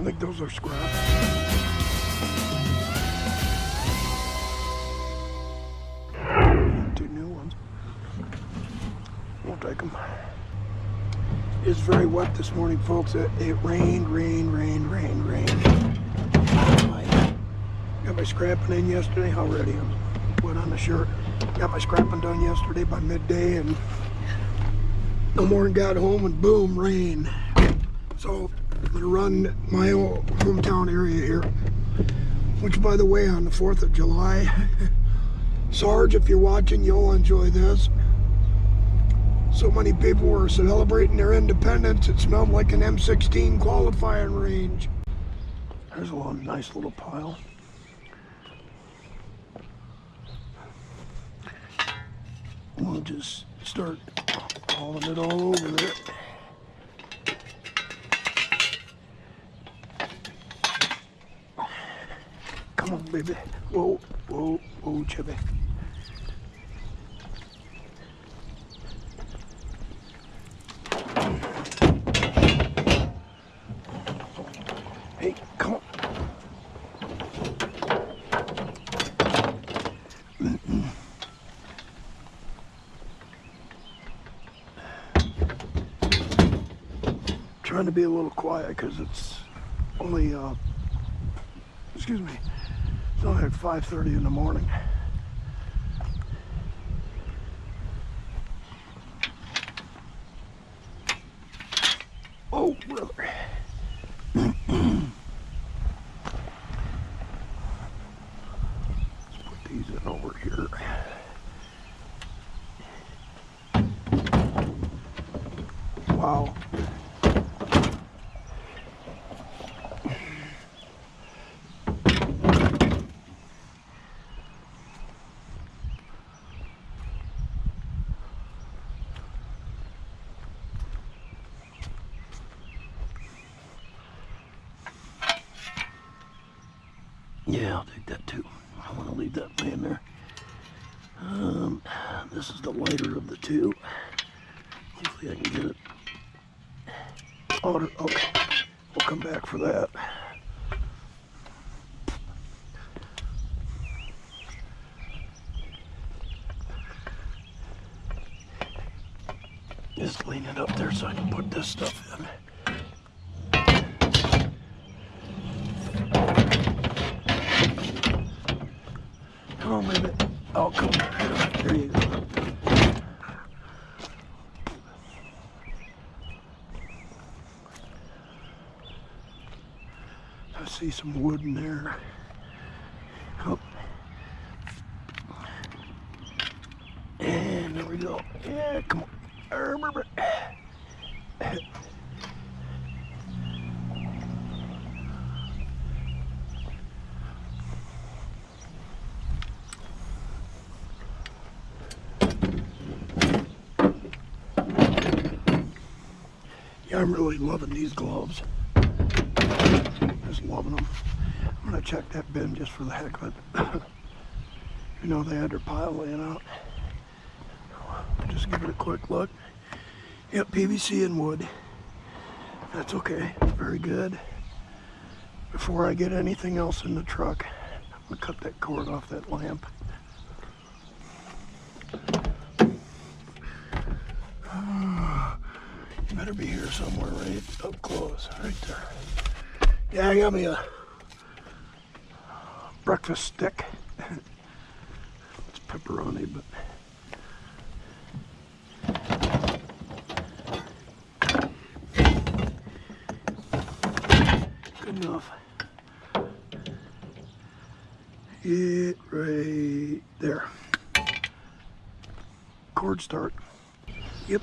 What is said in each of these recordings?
think those are scrap. Two new ones. We'll take them. It's very wet this morning, folks. It rained. Got my scrapping in yesterday already. I'm wet on the shirt. Got my scrapping done yesterday by midday, and no more than got home and boom, rain. So I'm gonna run my old hometown area here, which, by the way, on the 4th of July, Sarge, if you're watching, you'll enjoy this. So many people were celebrating their independence, it smelled like an M16 qualifying range. There's a nice little pile. We'll just start hauling it all over there. Come on, baby. Whoa, whoa, whoa, Chippy. Hey, come on. Trying to be a little quiet because it's only, excuse me, it's only at 5:30 in the morning. Oh, brother. Let's put these in over here. Wow. Yeah, I'll take that too. I want to leave that laying there. This is the lighter of the two. Hopefully I can get it. Okay, we'll come back for that. Just lean it up there so I can put this stuff in. Come on, baby. Oh, come on. There you go. I see some wood in there. Oh. And there we go. Yeah, come on. Yeah, I'm really loving these gloves. Just loving them. I'm gonna check that bin just for the heck of it. You know, they had their pile laying out. Just give it a quick look. Yep, PVC and wood. That's okay. Very good. Before I get anything else in the truck, I'm gonna cut that cord off that lamp. You better be here somewhere, right up close, right there. Yeah, I got me a breakfast stick. It's pepperoni, but good enough. It right there. Cord start. Yep.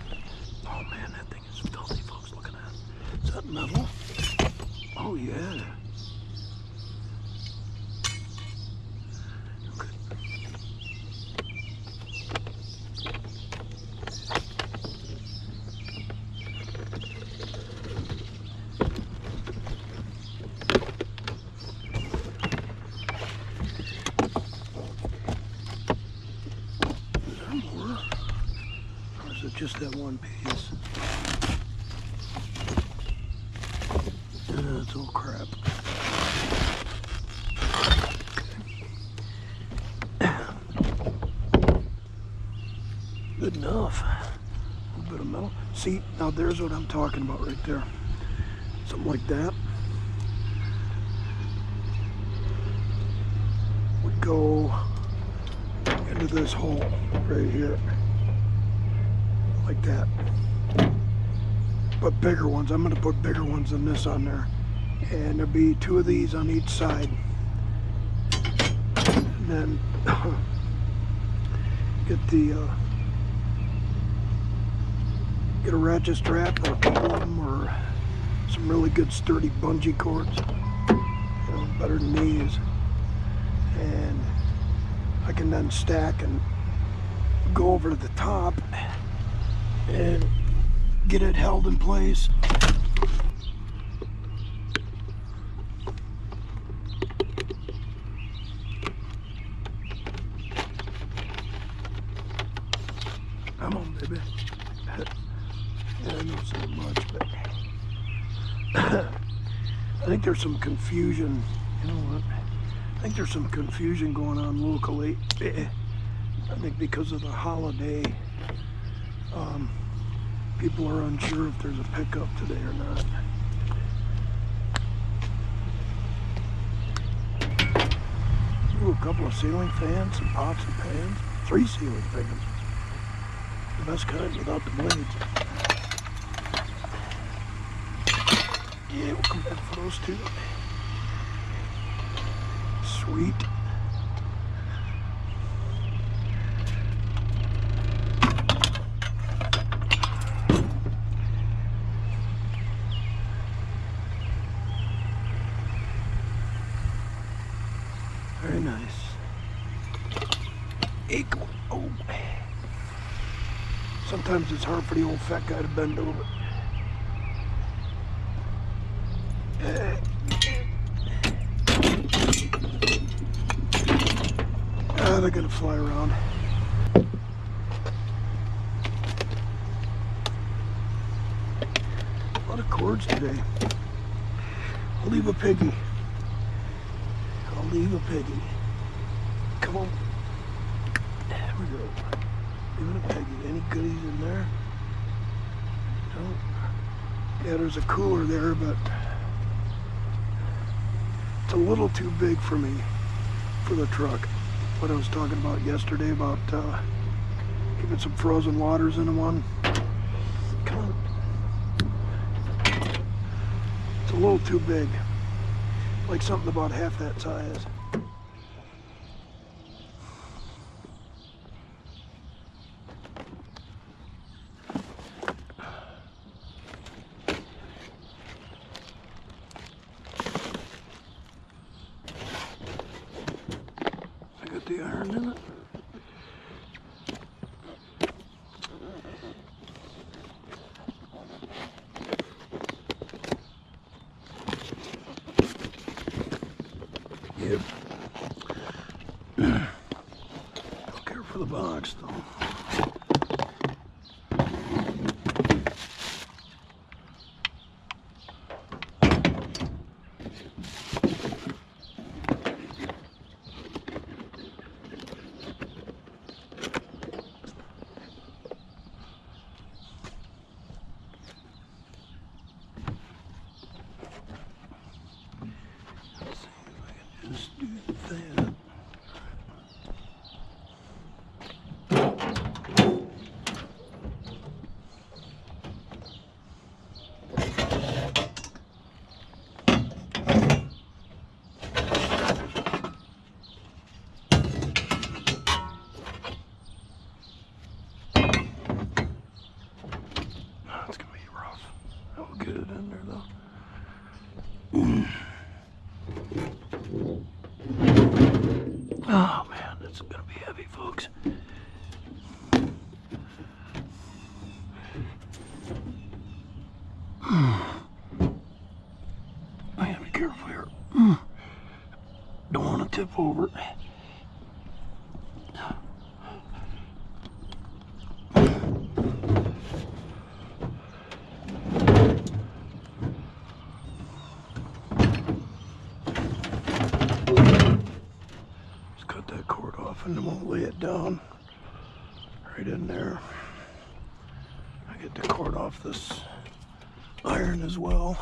Oh man, that thing is filthy, folks. Looking at it. Is that metal? Oh yeah. Okay. Is there more? Or is it just that one piece? That's all crap. Good enough. A little bit of metal. See, now there's what I'm talking about right there. Something like that would go into this hole right here. Like that. But bigger ones. I'm going to put bigger ones than this on there. And there'll be 2 of these on each side. And then get a ratchet strap or a couple of them, or some really good sturdy bungee cords, you know, better than these. And I can then stack and go over to the top and get it held in place. Come on, baby. Yeah, I know so much, but I think there's some confusion. You know what? I think there's some confusion going on locally. I think because of the holiday, people are unsure if there's a pickup today or not. Ooh, a couple of ceiling fans, some pots and pans. 3 ceiling fans. The best kind without the blades. Yeah, we'll come back for those 2. Sweet. Very nice. Hey, come on. Oh. Sometimes it's hard for the old fat guy to bend over. They're gonna fly around. A lot of cords today. I'll leave a piggy. I'll leave a piggy. Come on. There we go. Leaving a piggy. Any goodies in there? No. Yeah, there's a cooler there, but it's a little too big for me, for the truck. What I was talking about yesterday about keeping some frozen waters in one. Come on. It's a little too big. Like something about half that size. The iron in it. Yep. Don't care for the box though. Just do that. It's gonna be rough. I'll get it in there though. Oh man, that's gonna be heavy, folks. I gotta be careful here. Don't want to tip over. right in there. I get the cord off this iron as well.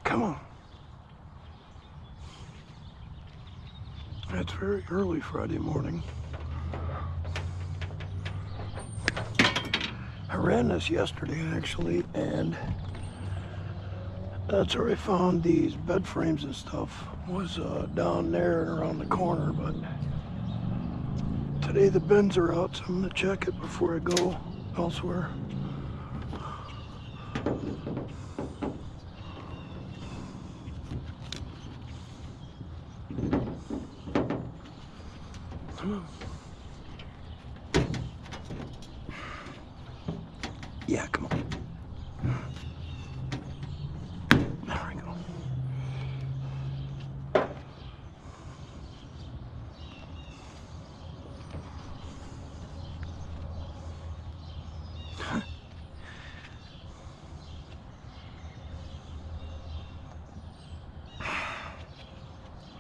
Come on. It's very early Friday morning. I ran this yesterday actually, and that's where I found these bed frames and stuff. Was down there and around the corner, but today the bins are out, so I'm gonna check it before I go elsewhere. Yeah, come on. There we go.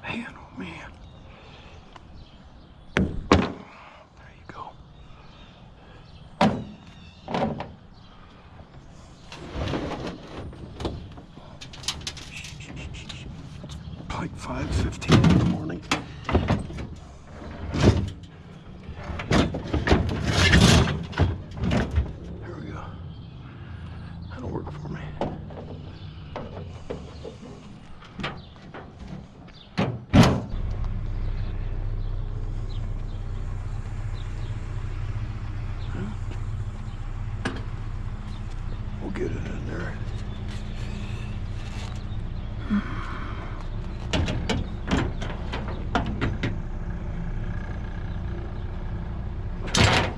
Man, oh man. There you go. It's like 5:15 in the morning. Here we go. That'll work for me. We'll get it in there.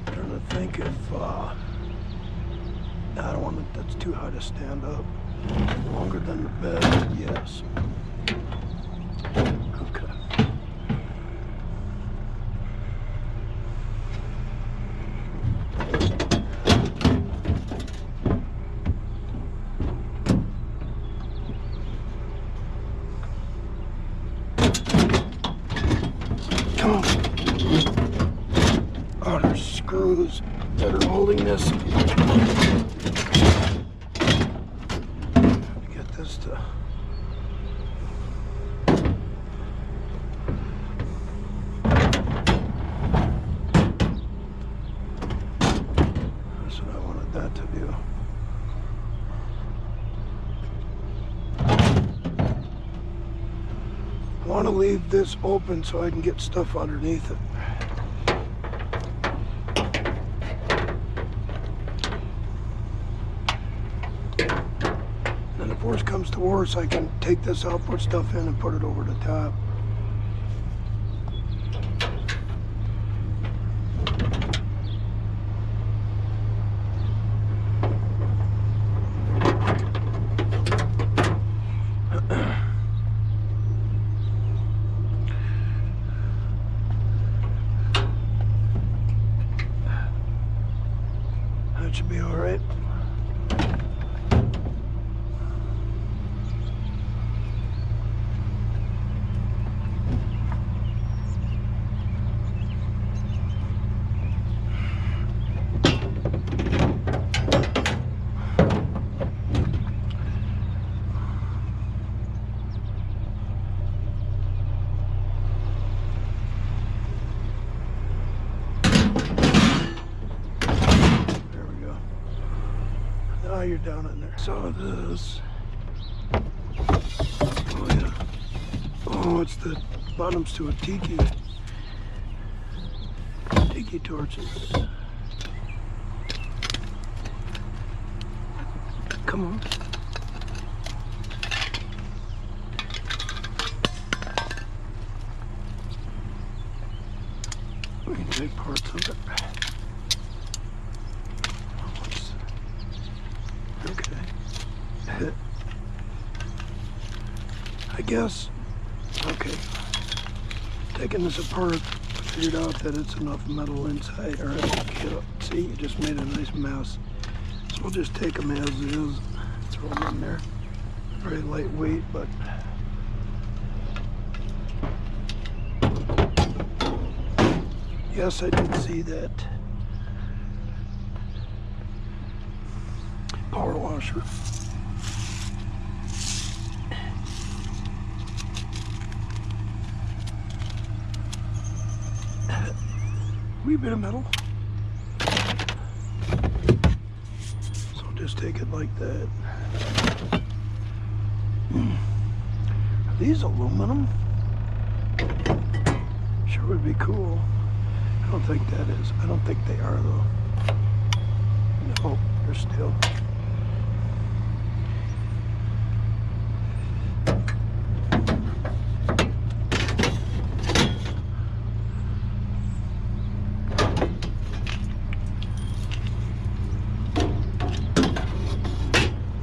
Trying to think if I don't want it, that's too high to stand up. Longer than the bed, yes. Okay. Come on. Oh, there's screws that are holding this. Get this to... That's what I wanted that to do. I want to leave this open so I can get stuff underneath it. And if worse comes to worse, I can take this out, put stuff in, and put it over the top. That should be all right. Now you're down in there. So this. Oh yeah. Oh, it's the bottoms to a tiki. Tiki torches. Come on. We can take parts of it. Okay. I guess. Okay. taking this apart, I figured out that it's enough metal inside. Or see, it just made a nice mess. So we'll just take them as is, throw them in there. Very lightweight, but yes, I did see that power washer. Wee bit of metal. So just take it like that. Are these aluminum? Sure would be cool. I don't think that is. I don't think they are though. No, they're steel.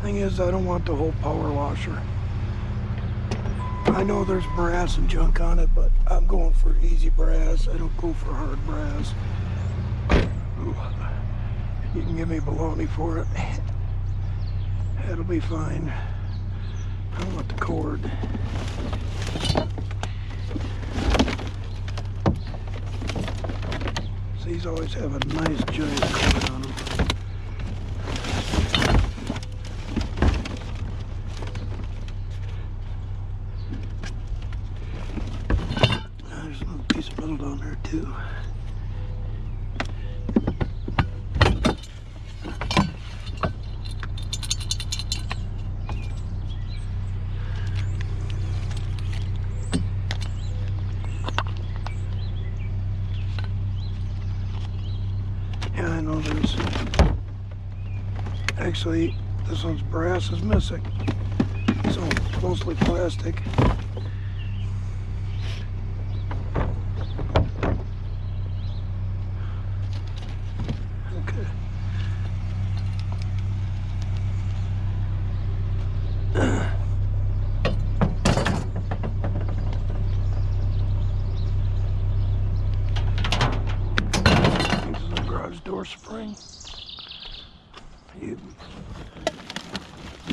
Thing is, I don't want the whole power washer. I know there's brass and junk on it, but I'm going for easy brass. I don't go for hard brass. Ooh. You can give me baloney for it. That'll be fine. I want the cord. These always have a nice giant cord on them. There's another piece of metal down there too. Yeah, I know there's, actually, this one's brass is missing, so mostly plastic. Okay. Door spring. You. A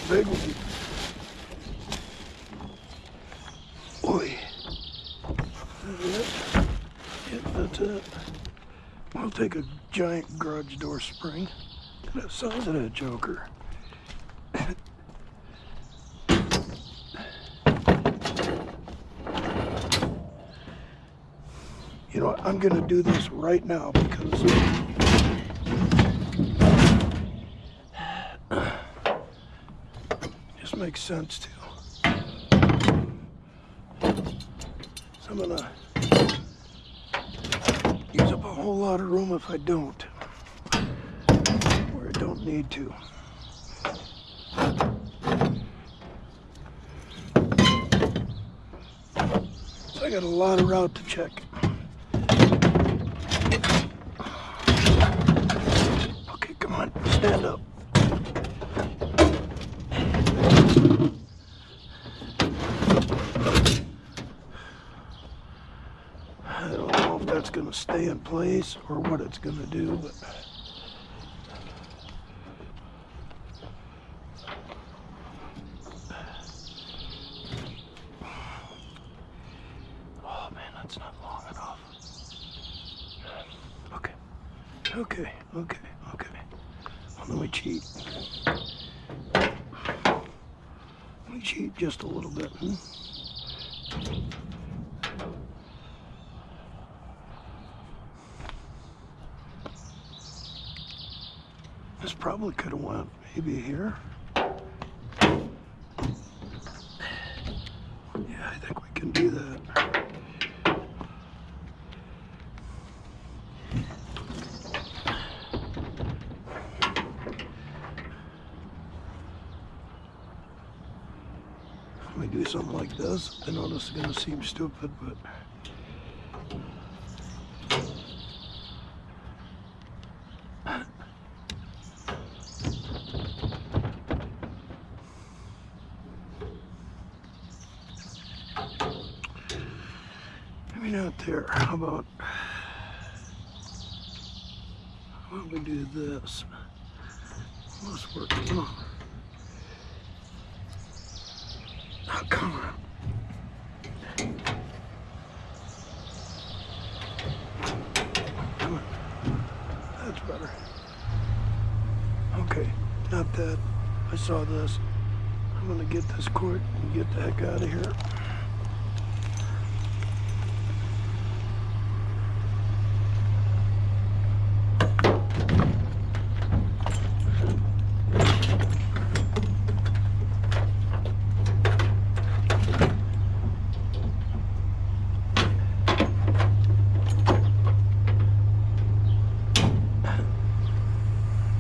big one. Boy. Yep, that's it. I'll take a giant garage door spring. Look at the size of that joker. You know what, I'm gonna do this right now because just makes sense to. So I'm gonna use up a whole lot of room if I don't, where I don't need to. So I got a lot of route to check. Stand up. I don't know if that's going to stay in place or what it's going to do, but oh man, that's not long enough. Okay. Let me cheat. Let me cheat just a little bit. This probably could have went maybe here. Yeah, I think we can do that. Let me do something like this. I know this is going to seem stupid, but Maybe not there. How about we do this? Must work. Oh, come on. Come on. That's better. Okay, not that. I saw this. I'm gonna get this cord and get the heck out of here.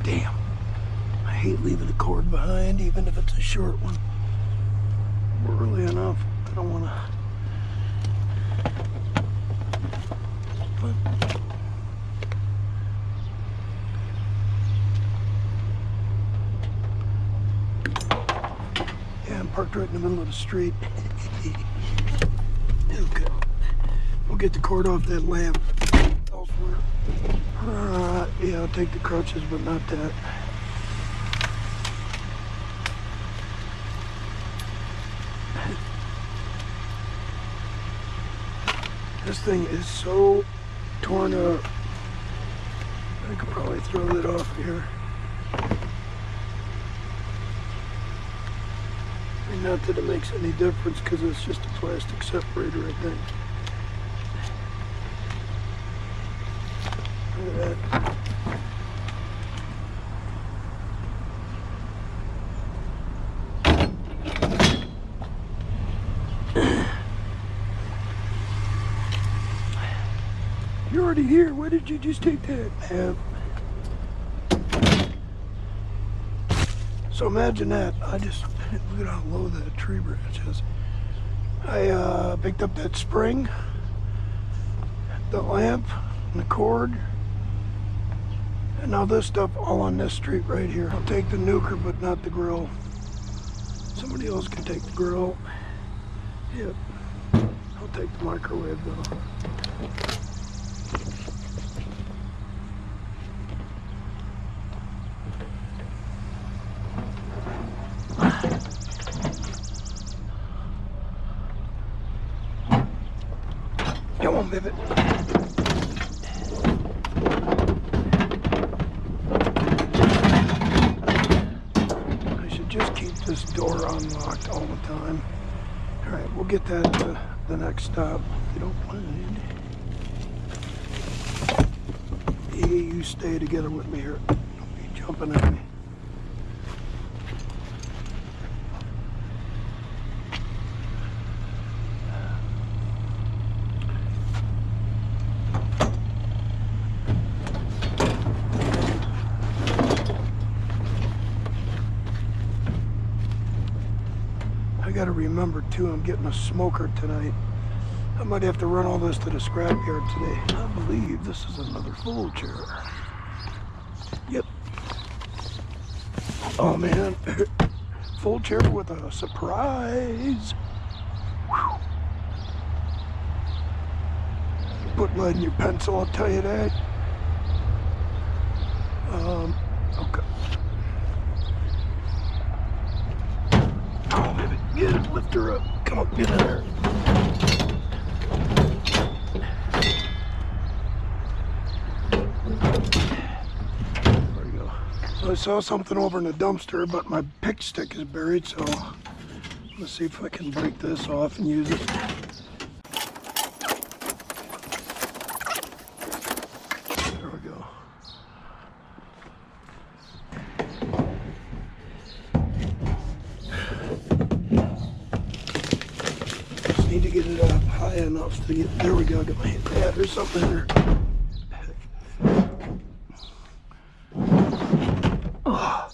Damn. I hate leaving a cord behind, even if it's a short one. We're early enough. I don't want to. Yeah, I'm parked right in the middle of the street. Okay. We'll get the cord off that lamp elsewhere. Yeah, I'll take the crutches, but not that. This thing is so torn up. I could probably throw that off here. I mean, not that it makes any difference because it's just a plastic separator, I think. Look at that. You're already here. Why did you just take that? So imagine that. I just look at how low that tree branch is. I picked up that spring, the lamp, and the cord, and now this stuff all on this street right here. I'll take the nuker, but not the grill. Somebody else can take the grill. Yep. I'll take the microwave though. Come on, Vivid. I should just keep this door unlocked all the time. All right, we'll get that the next stop, if you don't mind. Yeah, you stay together with me here. Don't be jumping at me. I gotta remember too, I'm getting a smoker tonight. I might have to run all this to the scrapyard today. I believe this is another full chair. Yep. Oh man, full chair with a surprise. Whew. Put lead in your pencil, I'll tell you that. Okay. Oh, baby, get it, lift her up. Come on, get in there. There we go. So I saw something over in the dumpster, but my pick stick is buried, so let's see if I can break this off and use it. There we go. Need to get it up high enough to get, there we go, get my hand, yeah, there's something in there. Oh,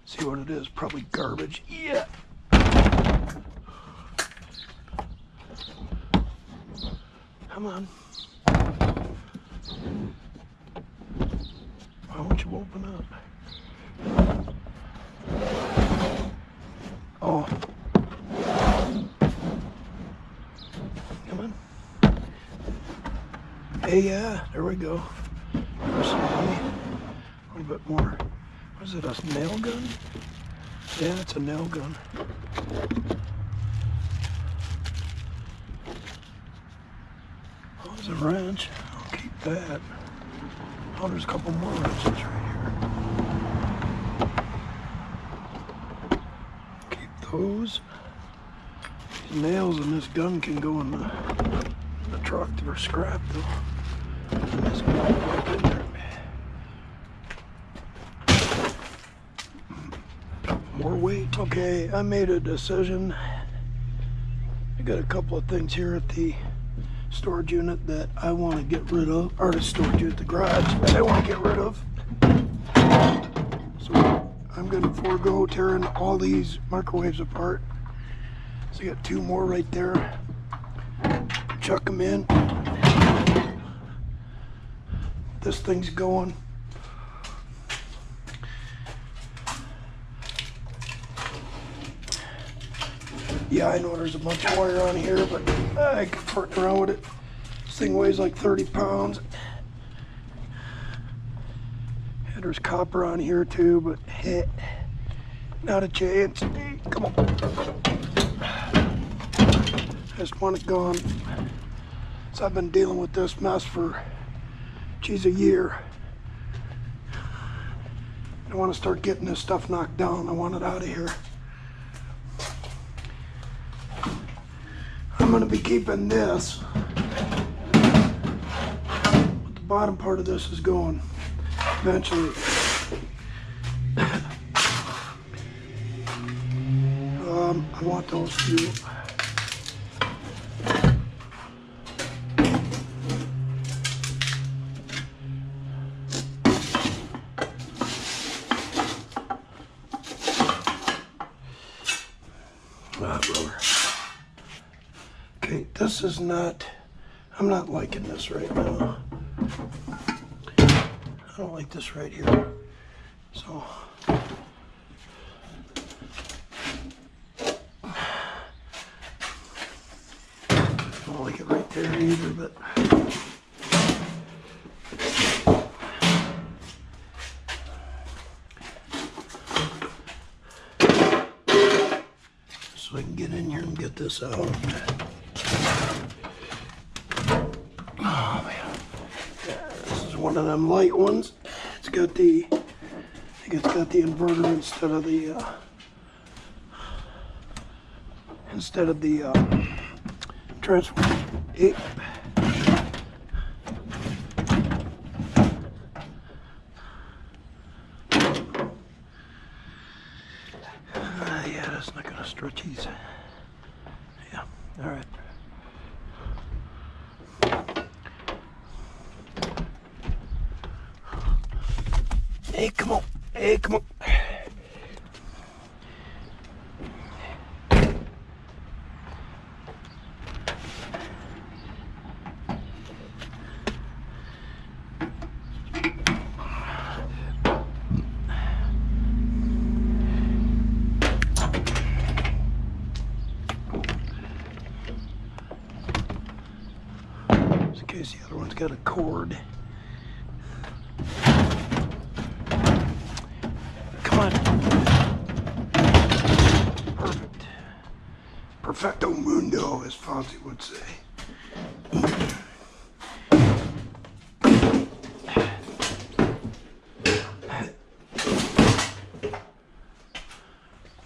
see what it is, probably garbage, yeah. Come on. Why won't you open up? Oh. Come on. Okay, yeah, there we go. There's some money. A little bit more. What is it, a nail gun? Yeah, it's a nail gun. Oh, there's a wrench. I'll keep that. Oh, there's a couple more wrenches right here. Keep those. These nails in this gun can go in the truck for scrap, though. And this can go back in there. More weight. Okay, I made a decision. I got a couple of things here at the storage unit that I want to get rid of, or the storage unit, the garage, that I want to get rid of. So I'm going to forego tearing all these microwaves apart. So I got two more right there. Chuck them in. This thing's going. Yeah, I know there's a bunch of wire on here, but I can fart around with it. This thing weighs like 30 pounds. And there's copper on here too, but not a chance. Hey, come on. I just want it gone. So I've been dealing with this mess for, geez, a year. I want to start getting this stuff knocked down. I want it out of here. I'm going to be keeping this. But the bottom part of this is going eventually. I want those two. Rubber. Okay, this is not, I'm not liking this right now. I don't like this right here. So, I don't like it right there either, but so I can get in here and get this out. Oh man, yeah, this is one of them light ones. It's got the, I think it's got the inverter instead of the transformer. Hey. Yeah, that's not gonna stretch these. Yeah, all right. Hey, come on. Hey, come on. Just in case the other one's got a cord. Come on. Perfect. Perfecto mundo, as Fonzie would say.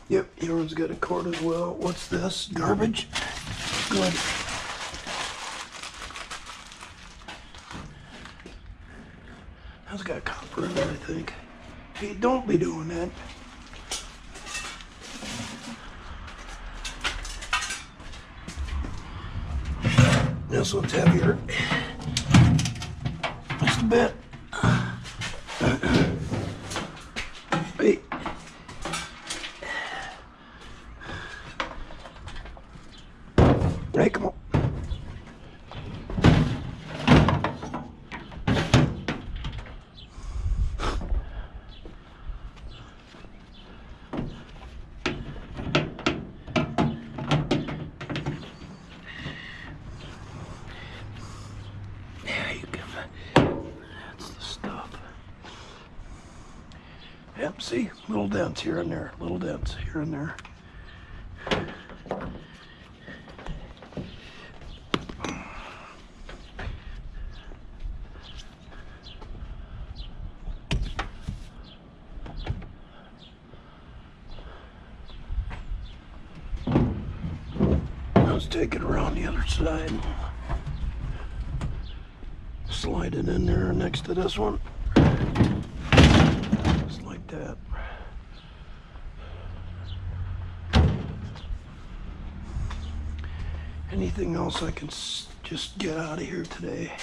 Yep, the other one's got a cord as well. What's this? Garbage? Good. That's got copper in it, I think. Hey, don't be doing that. This one's heavier. Just a bit. Hey. Hey, come on. There you go. See, little dents here and there, little dents here and there. Let's take it around the other side. Slide it in there next to this one. Just like that. Anything else I can just get out of here today?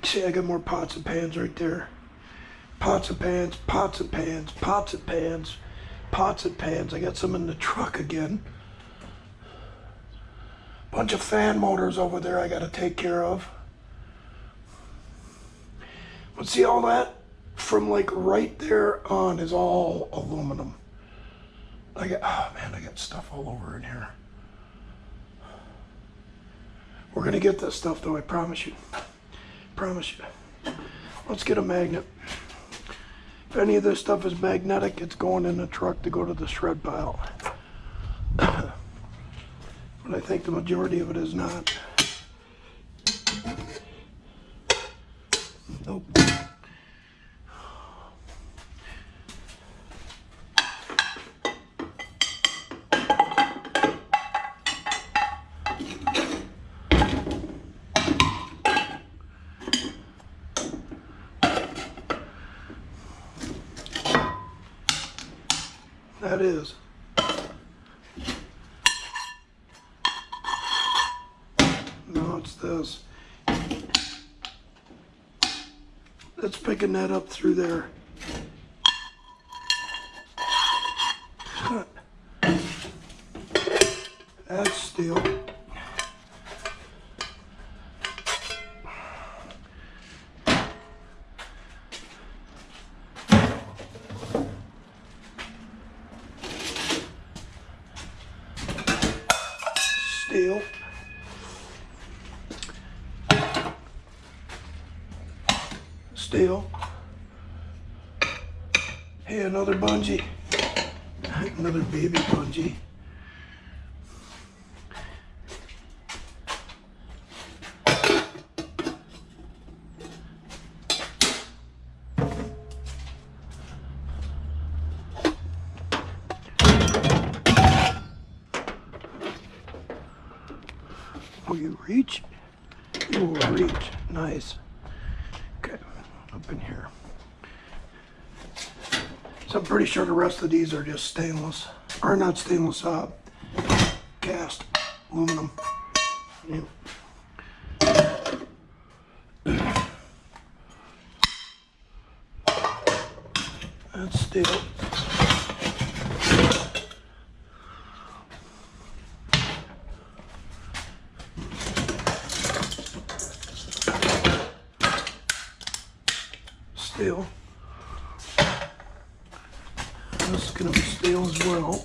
See, I got more pots and pans right there. Pots and pans, pots and pans, pots and pans, pots and pans. I got some in the truck again. Bunch of fan motors over there I gotta take care of. But see, all that from like right there on is all aluminum. Oh man, I got stuff all over in here. We're gonna get this stuff though, I promise you. Promise you. Let's get a magnet. If any of this stuff is magnetic, it's going in the truck to go to the shred pile. But I think the majority of it is not. Nope. That is. No, it's this. That's picking that up through there. That's steel. Steel. Steel. Hey, another bungee. Another baby bungee. Will you reach? You will reach. Nice. Okay, up in here. So I'm pretty sure the rest of these are just stainless. Or not stainless, cast aluminum. Yep. That's steel. Steel. This is going to be steel as well.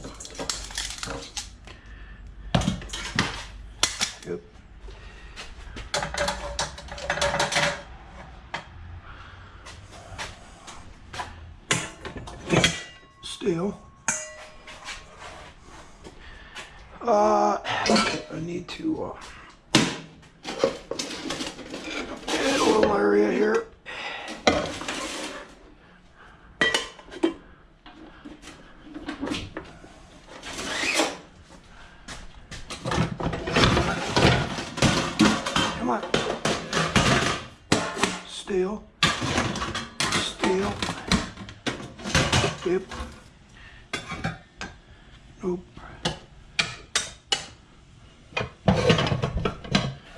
Yep. Steel. Okay, I need to get a little area here. Come on. Steel. Steel. Yep. Nope.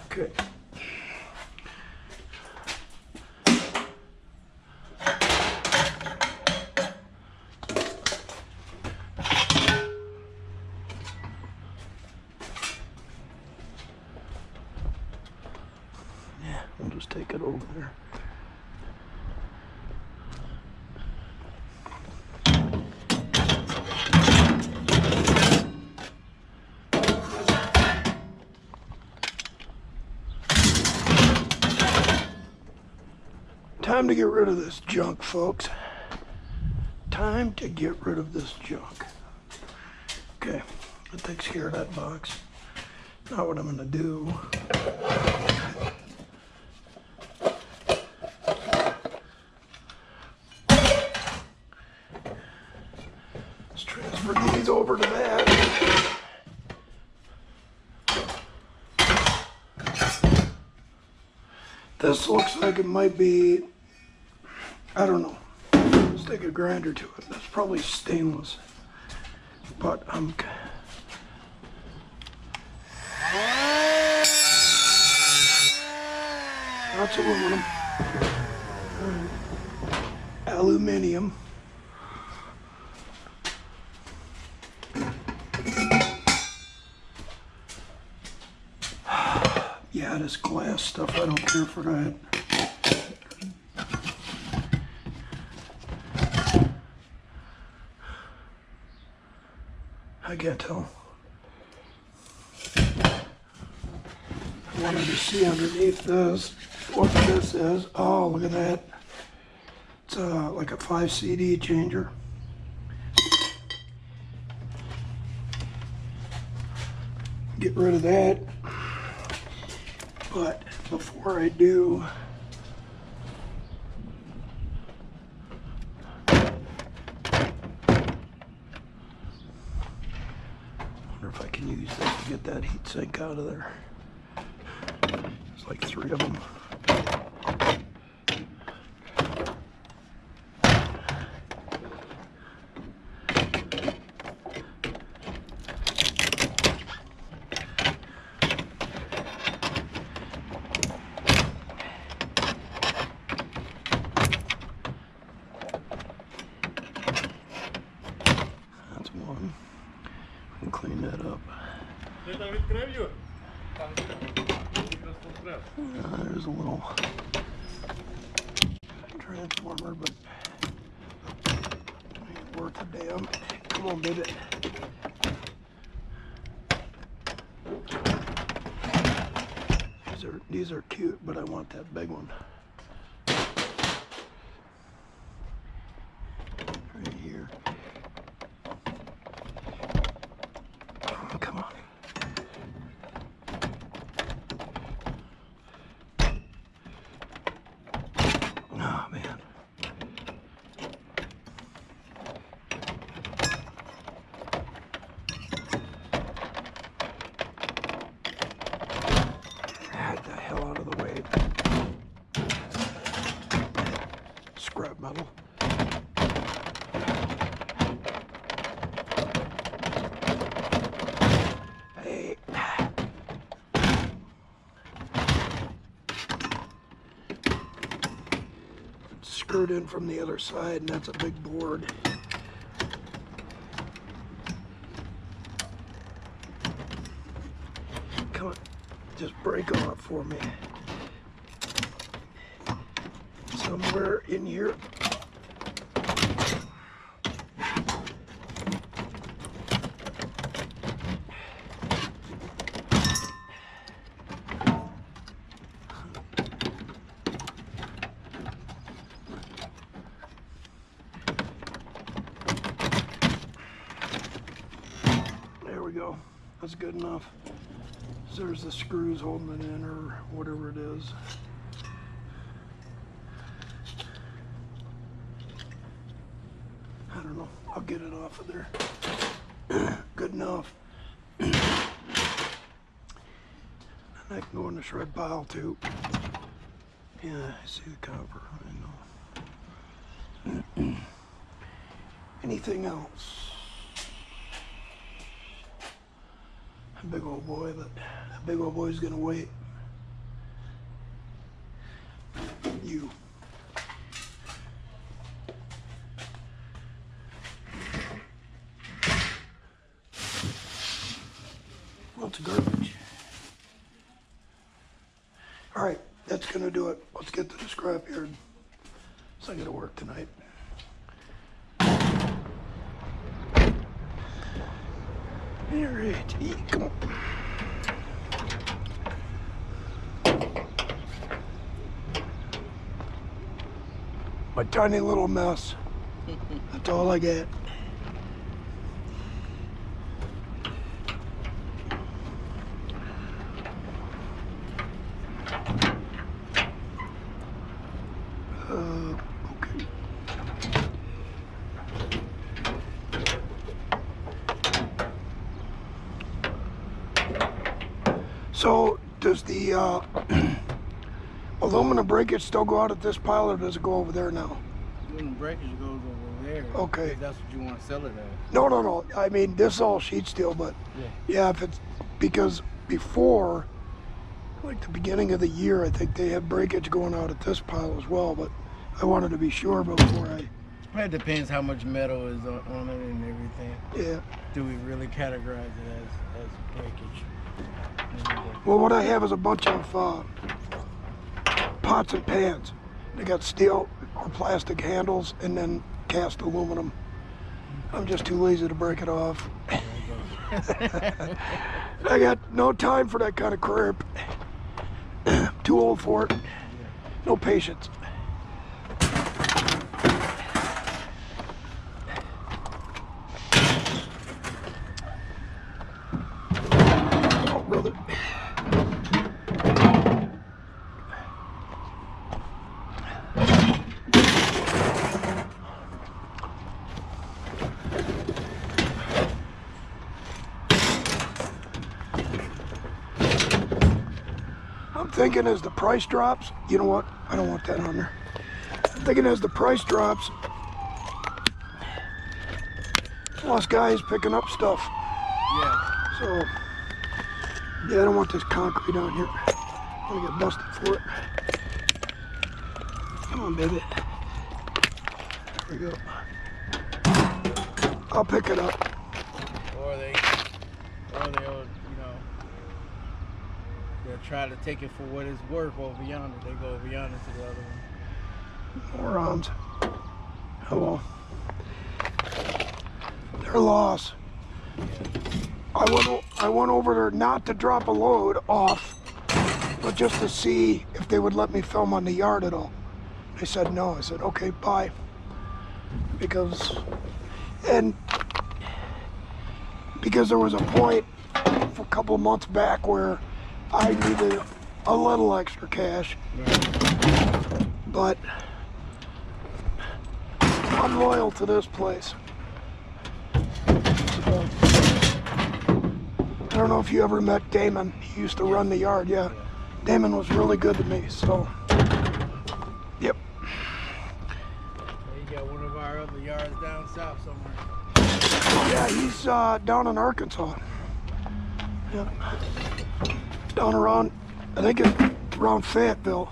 Okay. Yeah, we'll just take it over there. Time to get rid of this junk, folks. Time to get rid of this junk. Okay, that takes care of that box. Now what I'm gonna do, let's transfer these over to that. This looks like it might be, I don't know. Let's take a grinder to it. That's probably stainless, but that's aluminum. Aluminium. Yeah, this glass stuff, I don't care for that. I can't tell. I wanted to see underneath this what this is. Oh, look at that. It's like a 5 CD changer. Get rid of that. But before I do, wonder if I can use this to get that heat sink out of there. There's like 3 of them. That's one. We can clean that up. There's a little transformer, but ain't worth a damn. Come on, baby. These are cute, but I want that big one. Right here. Come on. Oh, man. Get the hell out of the way. Scrap metal. Hey. Screwed in from the other side, and that's a big board. Come on, just break off for me. Somewhere in here. There we go. That's good enough. So there's the screws holding it in, or whatever it is. I don't know. I'll get it off of there. Good enough. And I can go in the shred pile too. Yeah, I see the copper. I know. Anything else? A big old boy, but that big old boy's gonna wait. You. Well, it's garbage. All right, that's gonna do it. Let's get to the scrapyard. So I gotta work tonight. All right, come on. my tiny little mess. That's all I get. Okay. So does the aluminum breakage still go out at this pile, or does it go over there now? Aluminum breakage goes over there. Okay. If that's what you want to sell it as. No. I mean, this is all sheet steel, but yeah, if it's because before, like the beginning of the year, I think they had breakage going out at this pile as well, but I wanted to be sure before I... It depends how much metal is on it and everything. Yeah. Do we really categorize it as breakage? Well, what I have is a bunch of pots and pans. They got steel or plastic handles and then cast aluminum. I'm just too lazy to break it off. I got no time for that kind of crap. Too old for it. No patience. Oh, brother. I'm thinking as the price drops, you know what? I don't want that on there. I'm thinking as the price drops, plus guys picking up stuff. Yeah. So, yeah, I don't want this concrete on here. I'm gonna get busted for it. Come on, baby. There we go. I'll pick it up. Or they'll, they'll try to take it for what it's worth over yonder. They go over yonder to the other one. Morons. Oh well. Their loss. I went over there not to drop a load off, but just to see if they would let me film on the yard at all. They said no. I said, okay, bye. Because there was a point for a couple of months back where I needed a little extra cash. Right. But I'm loyal to this place. So, I don't know if you ever met Damon. He used to run the yard, yeah. Damon was really good to me, so. Yep. You got one of our other yards down south somewhere. Yeah, he's down in Arkansas. Yeah. Down around, I think it's around Fayetteville.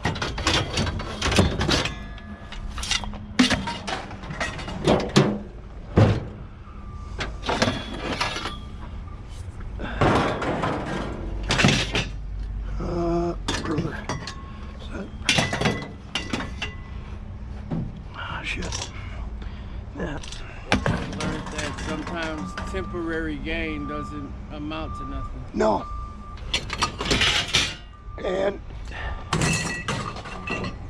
Brother. Ah, shit. Yeah. I learned that sometimes temporary gain doesn't amount to nothing. No. And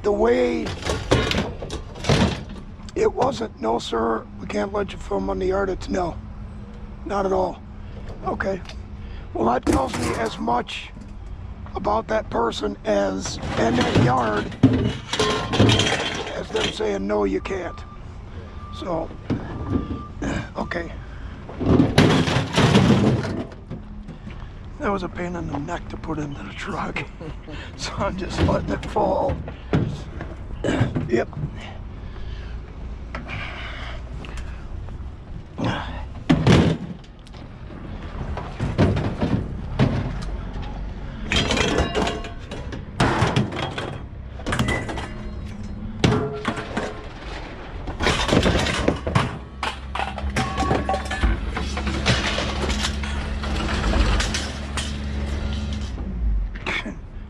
the way it wasn't, no sir, we can't let you film on the yard, it's no. Not at all. Okay. Well, that tells me as much about that person as, and that yard, as them saying, no, you can't. So, okay. That was a pain in the neck to put into the truck. So I'm just letting it fall. Yep.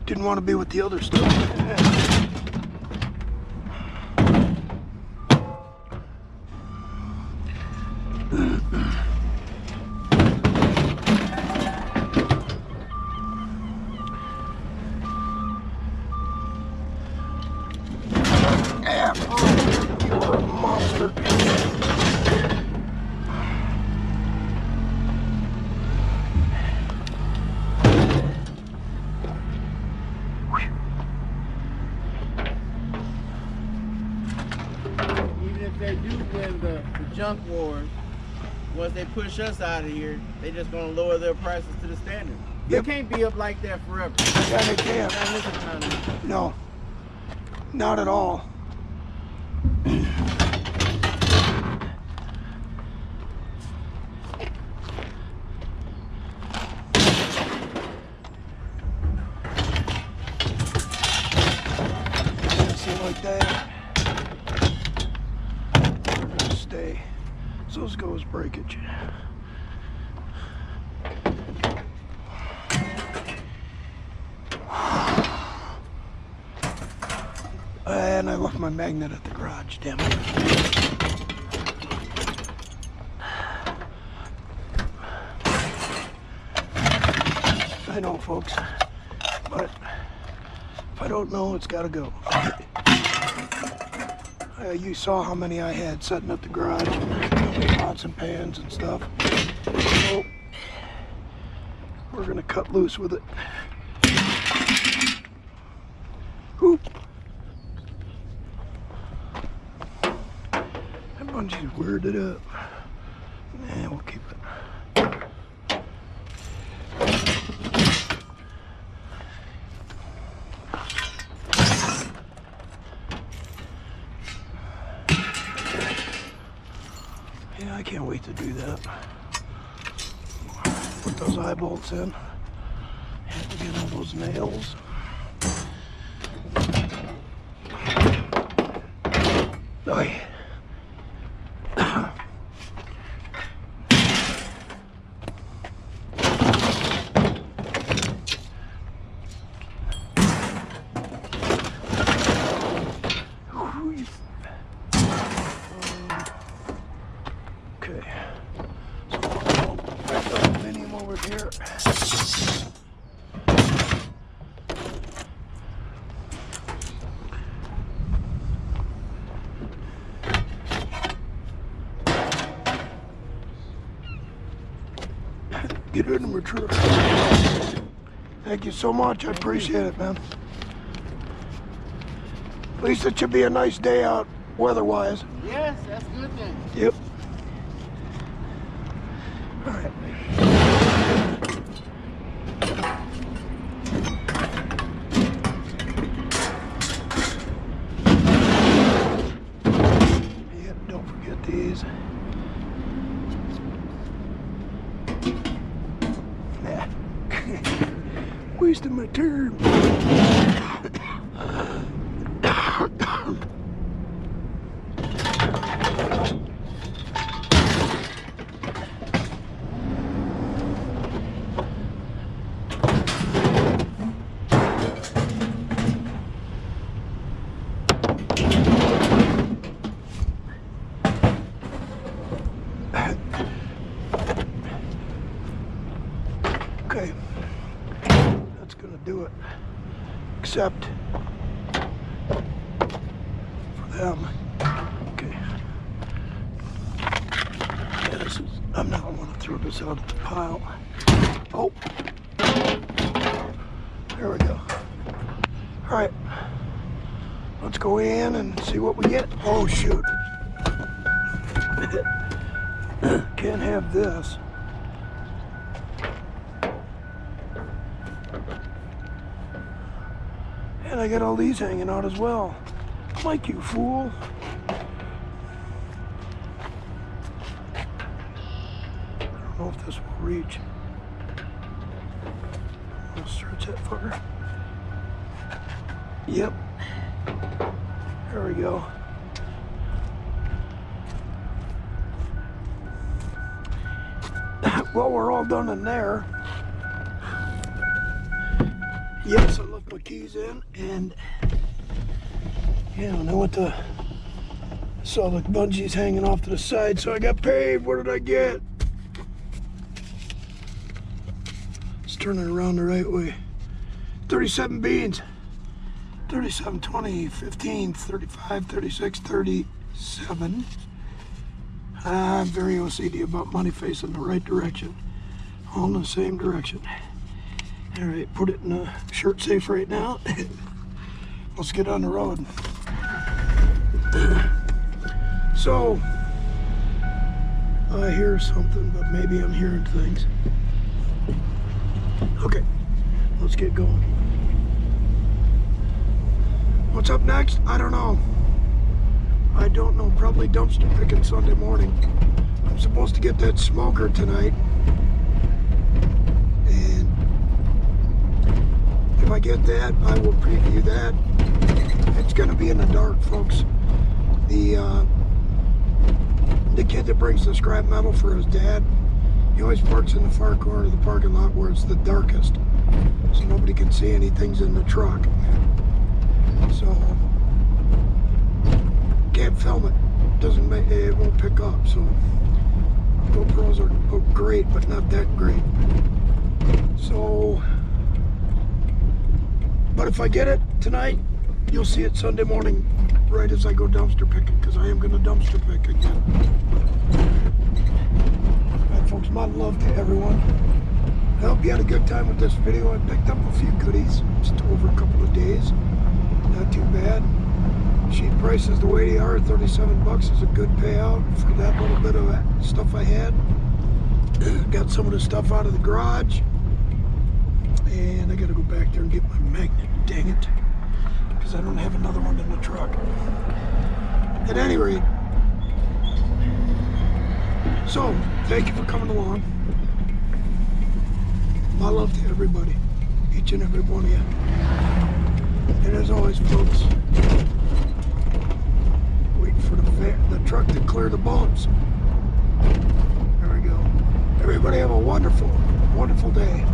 Didn't want to be with the other stuff. Yeah. better. Even if they do win the junk wars, once they push us out of here, they just gonna lower their prices to the standard. Yep. They can't be up like that forever. Yeah, they can't. Not in this economy. No, not at all. See like that. They're gonna stay. So let's go as breakage. And I left my magnet at the garage, damn it. I know, folks, but if I don't know, it's gotta go. You saw how many I had setting up the garage, pots and pans and stuff. So we're gonna cut loose with it. Whoop. That bungee's weirded up. Nah, we'll keep it. Yeah, I can't wait to do that. Put those eye bolts in. Have to get all those nails. Oh, yeah. Okay. So I'll back up the medium over here. Get in the retriever. Thank you so much. I appreciate it, man. At least it should be a nice day out weather-wise. Yes, that's a good thing. Yep. All right. Yep, don't forget these. Nah. Wasting my time. Okay, that's gonna do it, except for them. Okay, yeah, this is, I'm not gonna throw this out of the pile. Oh, there we go. All right, let's go in and see what we get. Oh, shoot. Can't have this. And I got all these hanging out as well. Like you fool. I don't know if this will reach. I'll stretch that fucker. Yep. There we go. Well, we're all done in there. Yes, I left my keys in, and yeah, I know what the, saw the bungees hanging off to the side, so I got paid. What did I get? Let's turn it around the right way. 37 beans. 37, 20, 15, 35, 36, 30, 7. I'm very OCD about money facing the right direction. All in the same direction. All right, put it in a shirt safe right now. Let's get on the road. So, I hear something, but maybe I'm hearing things. Okay, let's get going. What's up next? I don't know. I don't know, probably dumpster picking Sunday morning. I'm supposed to get that smoker tonight. And if I get that, I will preview that. It's gonna be in the dark, folks. The kid that brings the scrap metal for his dad, he always parks in the far corner of the parking lot where it's the darkest. So nobody can see anything's in the truck. So can't film it. Doesn't make it won't pick up. So GoPros are great, but not that great. So, but if I get it tonight, you'll see it Sunday morning, right as I go dumpster picking, because I am going to dumpster pick again. All right, folks, my love to everyone. I hope you had a good time with this video. I picked up a few goodies just over a couple of days. Not too bad. Sheet prices the way they are, 37 bucks is a good payout for that little bit of stuff I had. Got some of the stuff out of the garage. And I got to go back there and get my magnet, dang it. Because I don't have another one in the truck. At any rate, so thank you for coming along. My love to everybody, each and every one of you. And as always, folks, waiting for the truck to clear the bumps. There we go. Everybody have a wonderful, wonderful day.